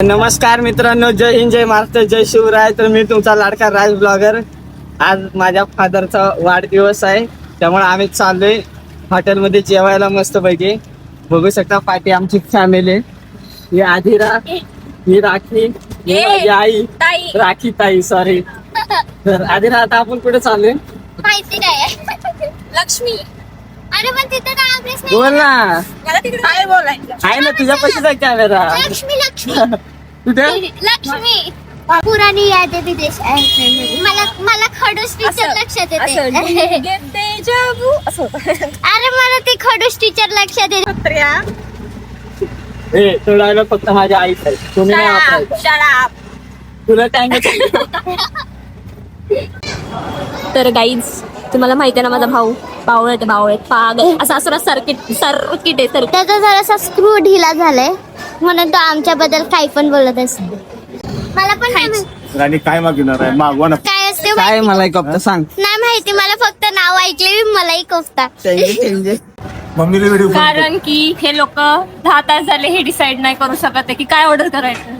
नमस्कार मित्रांनो, जय हिंद, जय महाराष्ट्र, जय शिवराय. तर मी तुमचा लाडका राज ब्लॉगर. आज माझ्या फादरचा वाढदिवस आहे, त्यामुळे आम्ही चाललोय हॉटेलमध्ये जेवायला मस्त पैकी. बघू शकता पाठी आमची फॅमिली. ही आधिरा, ही राखी, ही माझी आई राखी ताई, सॉरी. तर आधिरा, आता आपण कुठे चाललोय माहिती काय? लक्ष्मी. अरे पण तिथं ऍड्रेस नाही. बोल ना. मला तिकडे काय बोलायचं? आहे ना तुझ्या पैसे जाय कॅमेरा लक्ष्मी लक्ष्मी कुठे. लक्ष्मी पुराणी यादी विदेश आहे. मला खडूस टीचर लक्षात येते. अरे मला ती खडूस टीचर लक्षात येते. ए तो डायलॉग फक्त माझ्या आईच आहे, तुम्ही नाही वापरायचा. तुला टाइम. तर गाईज, तुम्हाला माहिती आहे ना, माझा भाऊ बावळट पागल असा असं सर्किट आहे. त्याचा जरासा स्क्रू ढिला झालाय म्हणून तो आमच्याबद्दल काही पण बोलत असतो. मला पण राणी काय मागणार आहे, मागवा ना. काय असते काय मला एक हप्ता सांग. नाही माहिती. मला फक्त नाव ऐकले मलाही कोफता. मम्मीला व्हिडिओ कारण की हे लोक 10 तास झाले हे डिसाइड नाही करू शकत आहे की काय ऑर्डर करायचं.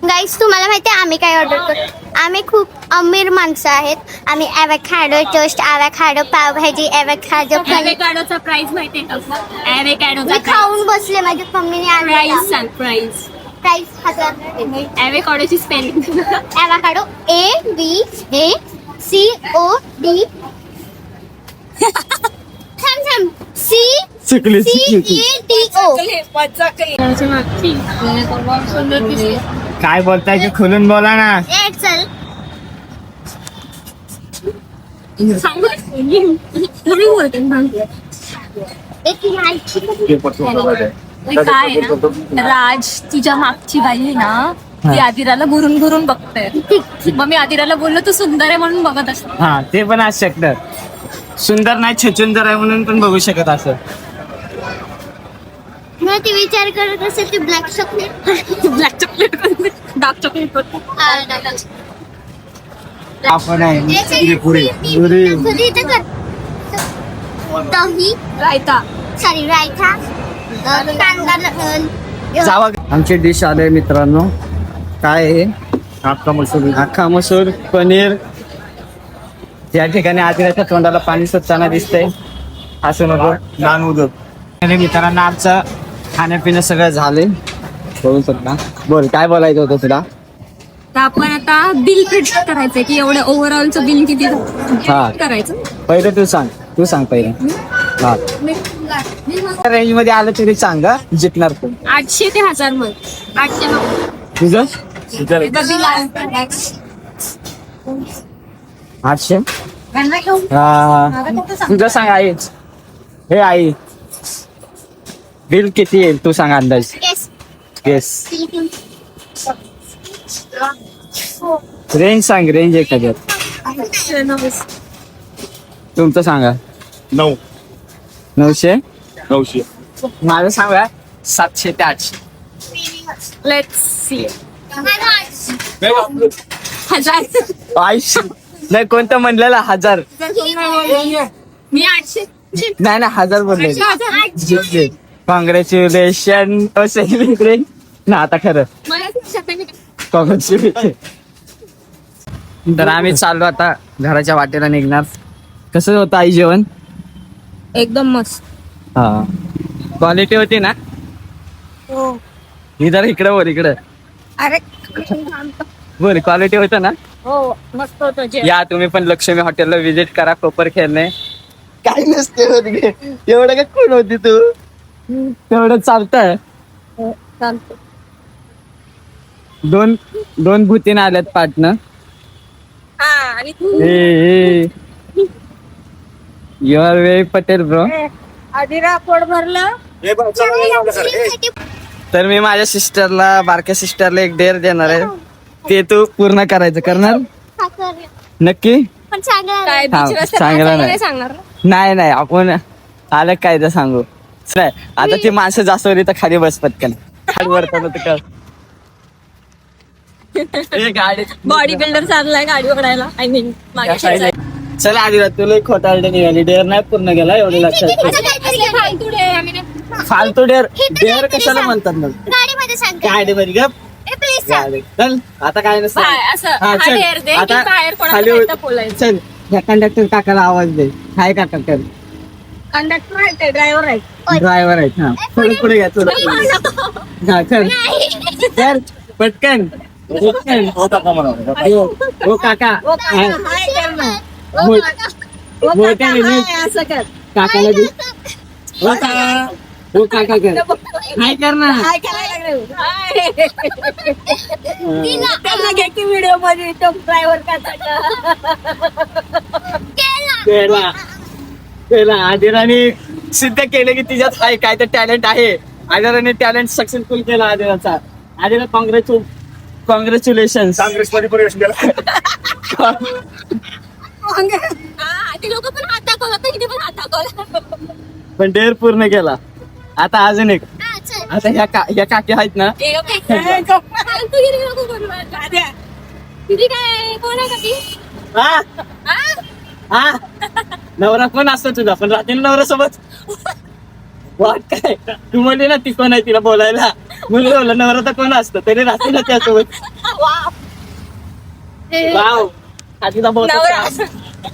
गाईस, तुम्हाला माहिती आहे आम्ही काय ऑर्डर करतो? आम्ही खूप अमीर माणसं आहेत. आम्ही avocado toast, avocado pav bhaji, avocado ॲव्होकॅडोचा प्राइस माहिती आहे का? ॲव्होकॅडोचा मी खाऊन बसले. माझ्या मम्मीने प्राइस सांग. प्राइस 1000. ॲव्होकॅडोची स्पेलिंग. Avocado AVACOD. चुकली CEDO. काय बोलताय की खोलून बोला ना. चल काय आहे ना, राज तुझ्या मागची बाई आहे ना, ती आदिराला गुरून बघते. मग मी आदिराला बोललो तू सुंदर आहे म्हणून बघत असतो. हा, ते पण असू शकतं. सुंदर नाही छचुंदर आहे म्हणून पण बघू शकत असं. मग ती विचार करत असेल ती black chocolate. Black chocolate dark chocolate आपण आहे पुरी दही रायता. सॉरी रायता, कांदा. जावा. आमची डिश आले मित्रांनो. काय आहे? अख्खा मसूर पनीर. या ठिकाणी आदिराच्या तोंडाला पाणी सुटताना दिसतंय. असं नको नान उदक. आणि मित्रांनो, आमचं खाण्यापिणं सगळं झालंय. बोलू शकता. बोल, काय बोलायचं होतं तुला? तर आपण आता बिल प्रिंट करायचंय की एवढं ओव्हरऑलचं बिल किती हा, करायचं. पहिले तू सांग पहिले. हा, रेंज मध्ये आलं तरी सांग. जिंकणार तू. 800 ते 1000 मध्ये. 800 तुझं बिल आहे. 800. तुझं सांग आई. हे आई, बिल किती येईल तू सांग अंदाज. येस, रेंज सांग. रेंज 1000. तुमचं सांगा. 900. माझं सांगा 700 ते 800. Let's see. 1000. 800 नाही, कोणतं म्हणलेलं 1000. मी 800. नाही ना, 1000 बोलले. कॉंग्रॅच्युलेशन सेलिब्रेट ना. आता खरं कॉंग्रॅच्युलेशन. तर आम्ही चाललो आता घराच्या वाटेला निघणार. कसं होतं आई जेवण? एकदम मस्त. हा, क्वालिटी होती ना. इधर इकडं वर इकडं. अरे बर, क्वालिटी होतं ना. हो, मस्त होतं जेवण. या तुम्ही पण लक्ष्मी हॉटेलला विजिट करा. कोपर खेळणे काय नसते होत गे. एवढं का कोण होती तू? तेवढं चालतंय. चालतं. दोन भूतीने आल्यात पाटणं. हा, आणि तू युअर वे पटेल ब्रो. आदिरा पोट भरलं. तर मी माझ्या सिस्टरला, बारक्या सिस्टरला एक डेअर देणार आहे. ते तू पूर्ण करायचं. करणार नक्की? पण सांगा काय हा, बीच रस्त्यात चांगलं नाचायला नाही. नाही सांगणार. नाही आपण आलं काय तर सांगू. नाही, आता ती माणसं जास्त होती तर खाली बस पटकन. खाली वरतात का गाडी. बॉडी बिल्डर चाललाय गाडी उघडायला. आय मीन चला आधी तुला खोटा निघाली. डेअर नाही पूर्ण गेला एवढे लक्षात. फालतू फालतू डेअर कशाला म्हणतात मग गाडीमध्ये सांगते गाडीमध्ये गप प्लीज सांग. चल आता काय नसतं बाय, असं हा, हा चल. डेअर दे की आता बाहेर कोणाला खाली भेटतं बोलायचं. चल ह्या कंडक्टर काकाला आवाज दे हाय कंडक्टर कंडक्टर आहे ते ड्रायव्हर आहे. ड्रायव्हर आहेत हा थोडं पुढे घ्या थोडं पुढे घ्या. हा चल चल पटकन पटकन हो काका म्हणा हो काका हा. मोठ्याने नीट असं कर. काकाला दे हो काका हो काका कर हाय कर ना काय करायला लागले? हाय. त्यांना घे की व्हिडिओ मध्ये तो ड्रायव्हर केला केला आदिराने सिद्ध केलं की तिच्यात आहे काय तर टॅलेंट आहे आदिराने टॅलेंट सक्सेसफुल केला आदिराचा आदिरा कॉंग्रॅच्युलेशन काँग्रेस मध्ये प्रवेश केला ते लोक पण हात दाखवला तर किती पण हात दाखवला. पण डेअर पूर्ण केला आता अजून एक आता ह्या काकी आहेत ना फालतूगिरी नको करू मला. दाद्या. किती काय कोण आहे का ती? हा हा? हा नवरा कोण असतो तुझा पण रात्री नवरा सोबत वाट काय तू म्हणली ना ती कोण आहे तिला बोलायला म्हणून बोलला नवरा तर कोण असतं तरी रात्री ना त्यासोबत वाव आधीचा नवरा बोल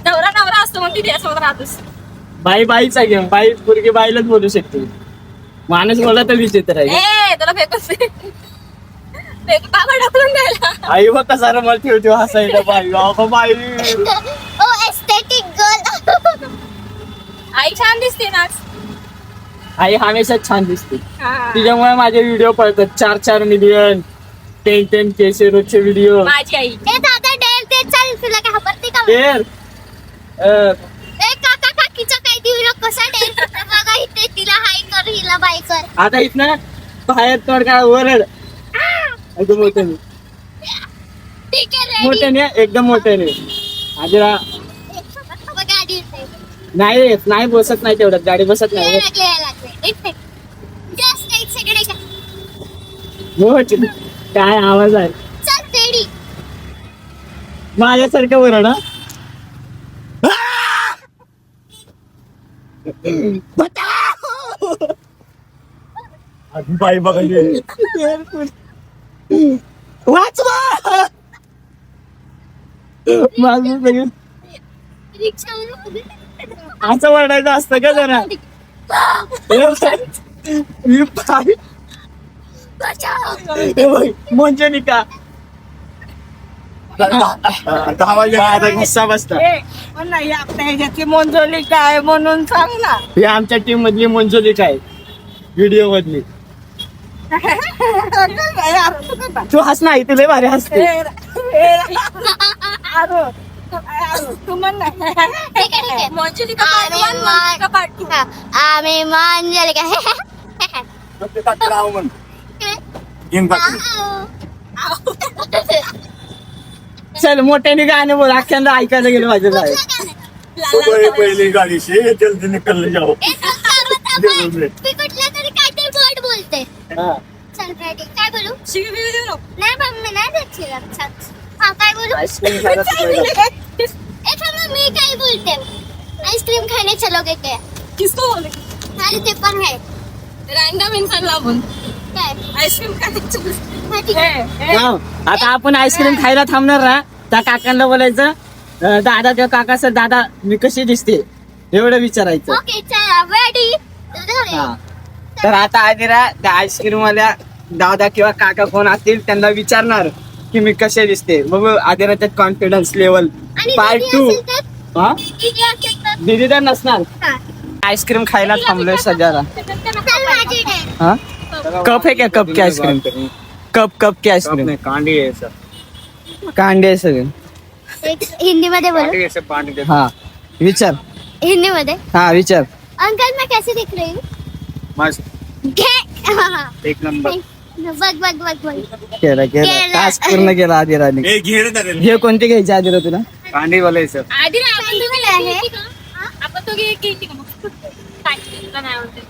नवरा असतो मग ती त्यासोबत राहतोस. बाई बाईचा गेम बाई पोरगी बाईलाच बोलू शकते माणूस बोलला तर विचित्र आहे ए तुला फेकूच बाबा ढकलून द्यायला. आई बघ कसा रमल ठेवतो हसायला बाई अगं बाई ओ एस्थेटिक गर्ल. आई छान दिसते ना. आई हमेशा छान दिसते हा. तिच्यामुळे माझे व्हिडिओ पडतात 4 मिलियन 10 के रोजचे व्हिडिओ माझी आई. ए दादा डेअर दे चल तुला काय खबरते का डेअर ए काका काकीचा काय देऊ कसा डेअर बघा इथे तिला हाय कर हिला बाय कर. आता इथनं बाहेर तोड काय ओरड एकदम मोठ्याने ठीक आहे रेडी. मोठ्याने एकदम मोठ्याने आदिरा गाडी येते. नाही बसत नाही तेवढ्यात गाडी बसत नाही लागले इथे जस्ट एक सेकंड मोठ काय आवाज आहे चल रेडी. माझ्यासारखं ओरड हा आधी बाई बघायची वाचवा माझं सगळं रिक्षावर असं ओरडायचं असतं का जरा मी पाय मंजनिका 10 वाजले आता गुस्सा बसता नाही आपल्या ह्याच्यातली मोंजोली काय म्हणून सांग ना. ही आमच्या टीम मधली मंजुलिका आहे व्हिडिओ मधली तू हस नाही तुला भारी हसते तू म्हण ना. ठीक आहे मोंजोली का part one, मोंजोली का part two? आम्ही मांजल का ते काकीला आव म्हण घेऊन काकी चल मोठ्याने गाणे बोल अख्यांदा ऐकायला गेलं माझ्या बाहेर सुबह पहिली गाडी से जल्दी निकल जाओ मी कुठल्या तरी काहीतरी वर्ड बोलते हा. चल रेडी काय बोलू शिवी बिवी देऊ नको. नाही मम्मी नाही द्यायची हा काय बोलू आईस्क्रीम खायला तुला मी काय बोलते आईस्क्रीम खाने चलोगे क्या किसको बोले? अरे ते पण आहे रॅन्डम इंसान लावून काय आईस्क्रीम खायचं. हा, ठीक आहे. हा. आता आपण आईस्क्रीम खायला थांबणार ना त्या काकांना बोलायचं दादा त्या काका सर दादा मी कशी दिसते एवढं विचारायचं ओके चल रेडी हा. तर आता आदिरा त्या आईस्क्रीम वाल्या दादा किंवा काका कोण असतील त्यांना विचारणार की मी कसे दिसते बघू आदिरा त्यात कॉन्फिडन्स लेवल आणि पार्ट दीदी 2 असेल तर? हा किती असेल तर? दीदी तर नसणार हा. आईस्क्रीम खायला थांबलोय सध्याला चल माझी डे हा कप है क्या कप की आईस्क्रीम कप की आईस्क्रीम कांडी आहे सर कांडे आहे सगळे एक हिंदी मध्ये बोलो ऐसे पानी हा विचार हिंदी मध्ये हा विचार अंकल मैं कैसे दिख रही हूँ मस्त घे हा. एक नंबर बघ केला केला. टास्क पूर्ण केला आदिराने ए घे रे दादा हे कोणते घ्यायचे आदिरा तुला कांडी वाले सर आधी ना आपण तुम्ही तुम्ही आहे आपण तो घ्यायची का मग? काय तुला नाही आवडते.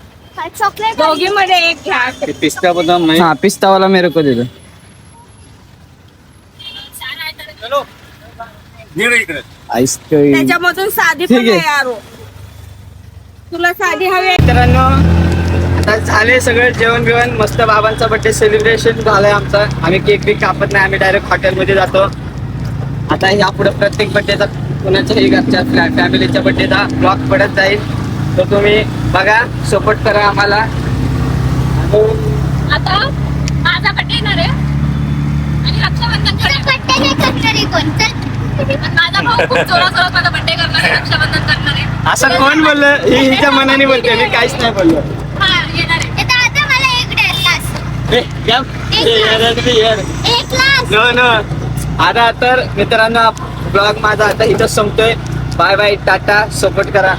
चॉकलेट दोघी मध्ये एक घ्या. पिस्ता बदाम हाँ पिस्ता वाला मेरे को दे दो घे रे इकडे आईस्क्रीम त्याच्यामधून साधी ठीक पण आहे. आहे यारो. तुला साधी हवी आहे? मित्रांनो आता झाले सगळं जेवण बिवण मस्त. बाबांचा बर्थडे सेलिब्रेशन झालंय आमचा. आम्ही केक बी कापत नाही, आम्ही डायरेक्ट हॉटेलमध्ये जातो. आता या पुढे प्रत्येक बर्थडेचा कुणाच्याही घरच्या फॅमिलीच्या बर्थडेचा ब्लॉग पडत जाईल. तर तुम्ही बघा, सपोर्ट करा आम्हाला. आता माझा बड्डे येणार आहे आणि रक्षाबंधन पट्टे नाही करणारे कोण चल. माझा भाऊ खूप जोरात माझा बड्डे करणार आहे, रक्षाबंधन करणार आहे. असं कोण बोललं? ही हिच्या मनाने बोलते, मी काहीच नाही बोललो. हा येणार आहे. आता आता मला एक ग्लास ए, गप. एक ग्लास नो नो. आता तर मित्रांनो ब्लॉग माझा आता इथं संपतोय. Bye bye, tata. सपोर्ट करा.